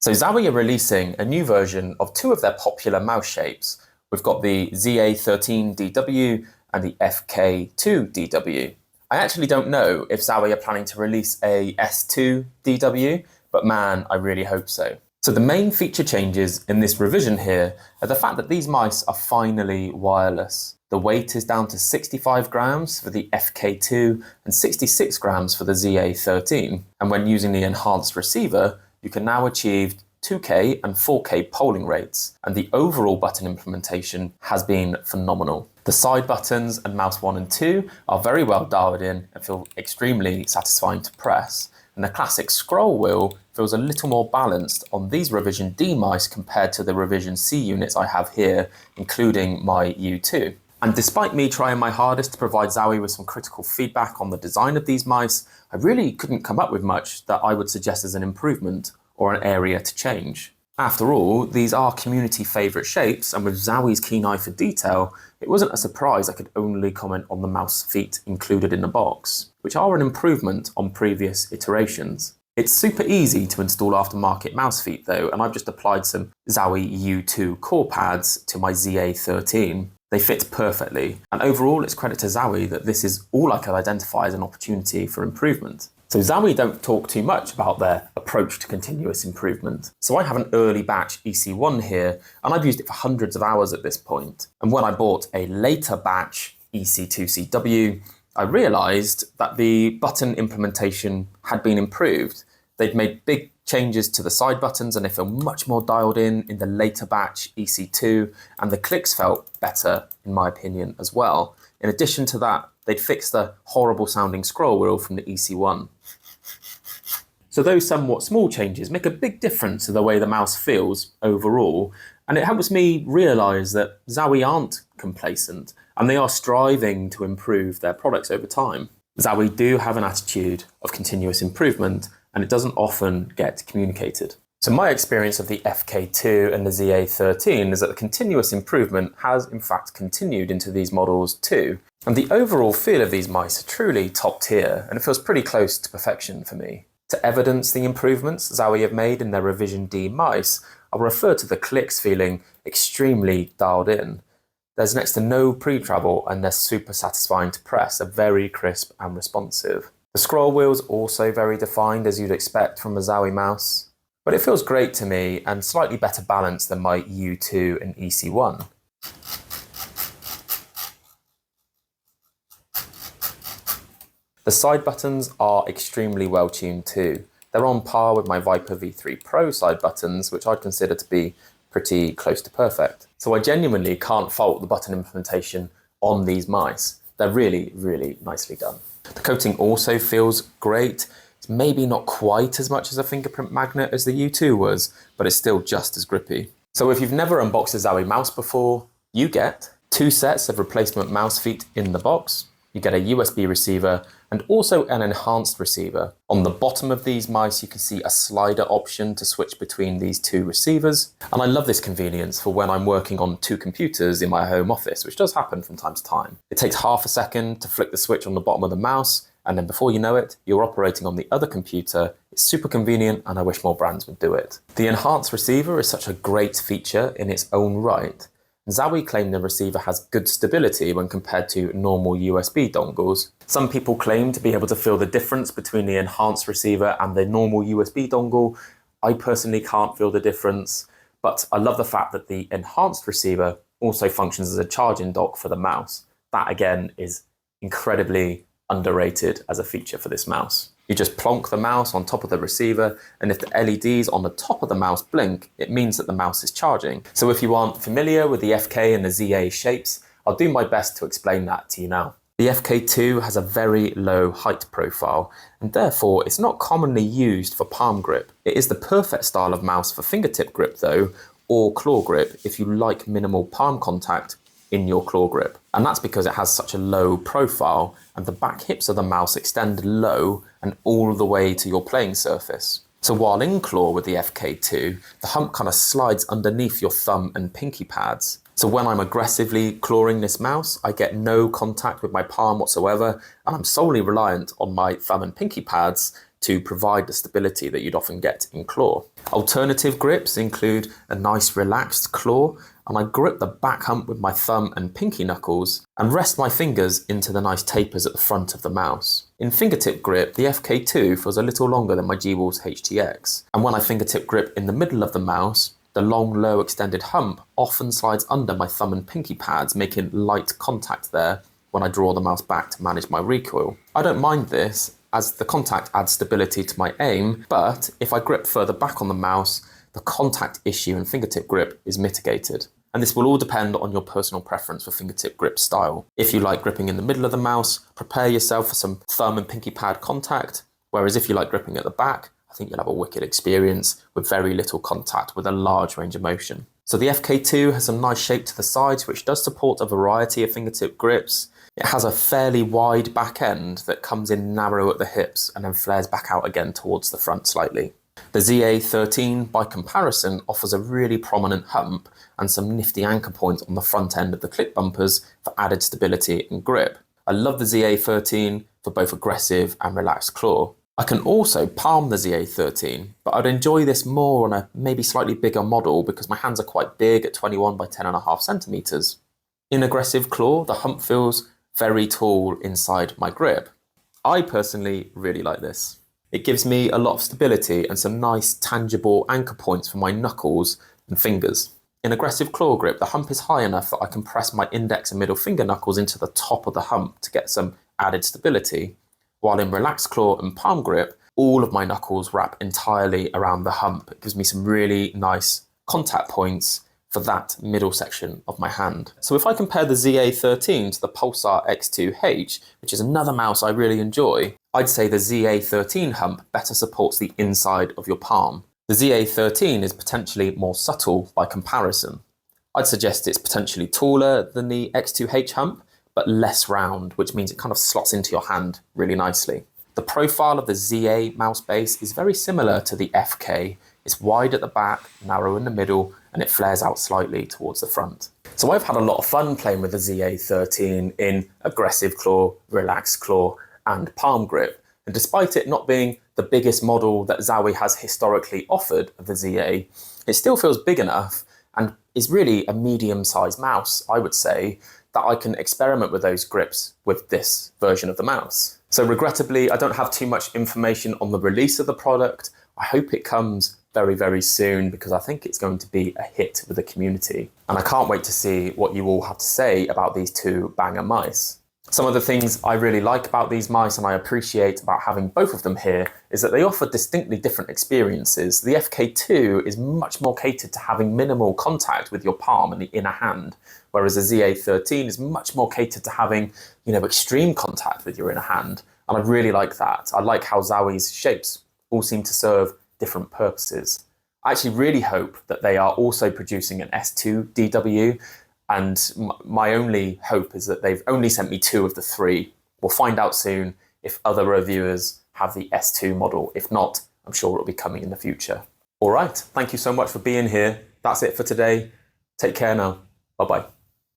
So Zowie are releasing a new version of two of their popular mouse shapes. We've got the ZA13-DW and the FK2-DW. I actually don't know if Zowie are planning to release a S2-DW, but man, I really hope so. So the main feature changes in this revision here are the fact that these mice are finally wireless. The weight is down to 65 grams for the FK2 and 66 grams for the ZA13. And when using the enhanced receiver, you can now achieve 2K and 4K polling rates, and the overall button implementation has been phenomenal. The side buttons and mouse 1 and 2 are very well dialed in and feel extremely satisfying to press, and the classic scroll wheel feels a little more balanced on these revision D mice compared to the revision C units I have here, including my U2. And despite me trying my hardest to provide Zowie with some critical feedback on the design of these mice, I really couldn't come up with much that I would suggest as an improvement or an area to change. After all, these are community favourite shapes, and with Zowie's keen eye for detail, it wasn't a surprise I could only comment on the mouse feet included in the box, which are an improvement on previous iterations. It's super easy to install aftermarket mouse feet though, and I've just applied some Zowie U2 core pads to my ZA13. They fit perfectly, and overall it's credit to Zowie that this is all I could identify as an opportunity for improvement. So Zowie don't talk too much about their approach to continuous improvement. So I have an early batch EC1 here, and I've used it for hundreds of hours at this point. And when I bought a later batch EC2CW, I realized that the button implementation had been improved. They'd made big changes to the side buttons, and they feel much more dialed in the later batch EC2, and the clicks felt better, in my opinion, as well. In addition to that, they'd fixed the horrible sounding scroll wheel from the EC1. So those somewhat small changes make a big difference to the way the mouse feels overall, and it helps me realise that Zowie aren't complacent, and they are striving to improve their products over time. Zowie do have an attitude of continuous improvement, and it doesn't often get communicated. So my experience of the FK2 and the ZA13 is that the continuous improvement has in fact continued into these models too. And the overall feel of these mice are truly top tier, and it feels pretty close to perfection for me. To evidence the improvements Zowie have made in their revision D mice, I'll refer to the clicks feeling extremely dialed in. There's next to no pre-travel, and they're super satisfying to press, they're very crisp and responsive. The scroll wheel's also very defined, as you'd expect from a Zowie mouse, but it feels great to me and slightly better balanced than my U2 and EC1. The side buttons are extremely well tuned too. They're on par with my Viper V3 Pro side buttons, which I'd consider to be pretty close to perfect. So I genuinely can't fault the button implementation on these mice. They're really, really nicely done. The coating also feels great. It's maybe not quite as much as a fingerprint magnet as the U2 was, but it's still just as grippy. So if you've never unboxed a Zowie mouse before, you get 2 sets of replacement mouse feet in the box. You get a USB receiver and also an enhanced receiver. On the bottom of these mice, you can see a slider option to switch between these 2 receivers. And I love this convenience for when I'm working on 2 computers in my home office, which does happen from time to time. It takes half a second to flick the switch on the bottom of the mouse, and then before you know it, you're operating on the other computer. It's super convenient, and I wish more brands would do it. The enhanced receiver is such a great feature in its own right. Zowie claim the receiver has good stability when compared to normal USB dongles. Some people claim to be able to feel the difference between the enhanced receiver and the normal USB dongle. I personally can't feel the difference, but I love the fact that the enhanced receiver also functions as a charging dock for the mouse. That again is incredibly underrated as a feature for this mouse. You just plonk the mouse on top of the receiver, and if the LEDs on the top of the mouse blink, it means that the mouse is charging. So if you aren't familiar with the FK and the ZA shapes, I'll do my best to explain that to you now. The FK2 has a very low height profile, and therefore it's not commonly used for palm grip. It is the perfect style of mouse for fingertip grip though, or claw grip if you like minimal palm contact in your claw grip. And that's because it has such a low profile, and the back hips of the mouse extend low and all the way to your playing surface. So while in claw with the FK2, the hump kind of slides underneath your thumb and pinky pads. So when I'm aggressively clawing this mouse, I get no contact with my palm whatsoever, and I'm solely reliant on my thumb and pinky pads to provide the stability that you'd often get in claw. Alternative grips include a nice relaxed claw, and I grip the back hump with my thumb and pinky knuckles and rest my fingers into the nice tapers at the front of the mouse. In fingertip grip, the FK2 feels a little longer than my G-Walls HTX, and when I fingertip grip in the middle of the mouse, the long, low extended hump often slides under my thumb and pinky pads, making light contact there when I draw the mouse back to manage my recoil. I don't mind this, as the contact adds stability to my aim, but if I grip further back on the mouse, the contact issue in fingertip grip is mitigated. And this will all depend on your personal preference for fingertip grip style. If you like gripping in the middle of the mouse, prepare yourself for some thumb and pinky pad contact, whereas if you like gripping at the back, I think you'll have a wicked experience with very little contact with a large range of motion. So the FK2 has some nice shape to the sides, which does support a variety of fingertip grips. It has a fairly wide back end that comes in narrow at the hips and then flares back out again towards the front slightly. The ZA13, by comparison, offers a really prominent hump and some nifty anchor points on the front end of the clip bumpers for added stability and grip. I love the ZA13 for both aggressive and relaxed claw. I can also palm the ZA13, but I'd enjoy this more on a maybe slightly bigger model because my hands are quite big at 21 by 10.5 centimeters. In aggressive claw, the hump feels very tall inside my grip. I personally really like this. It gives me a lot of stability and some nice tangible anchor points for my knuckles and fingers. In aggressive claw grip, the hump is high enough that I can press my index and middle finger knuckles into the top of the hump to get some added stability, while in relaxed claw and palm grip, all of my knuckles wrap entirely around the hump. It gives me some really nice contact points for that middle section of my hand. So if I compare the ZA13 to the Pulsar X2H, which is another mouse I really enjoy, I'd say the ZA13 hump better supports the inside of your palm. The ZA13 is potentially more subtle by comparison. I'd suggest it's potentially taller than the X2H hump, but less round, which means it kind of slots into your hand really nicely. The profile of the ZA mouse base is very similar to the FK. It's wide at the back, narrow in the middle, and it flares out slightly towards the front. So I've had a lot of fun playing with the ZA13 in aggressive claw, relaxed claw, and palm grip. And despite it not being the biggest model that Zowie has historically offered of the ZA, it still feels big enough and is really a medium-sized mouse, I would say, that I can experiment with those grips with this version of the mouse. So regrettably, I don't have too much information on the release of the product. I hope it comes very, very soon because I think it's going to be a hit with the community. And I can't wait to see what you all have to say about these two banger mice. Some of the things I really like about these mice and I appreciate about having both of them here is that they offer distinctly different experiences. The FK2 is much more catered to having minimal contact with your palm and the inner hand, whereas the ZA13 is much more catered to having, extreme contact with your inner hand. And I really like that. I like how Zowie's shapes all seem to serve different purposes. I actually really hope that they are also producing an S2-DW, and my only hope is that they've only sent me 2 of the 3. We'll find out soon if other reviewers have the S2 model. If not, I'm sure it'll be coming in the future. All right, thank you so much for being here. That's it for today. Take care now. Bye-bye.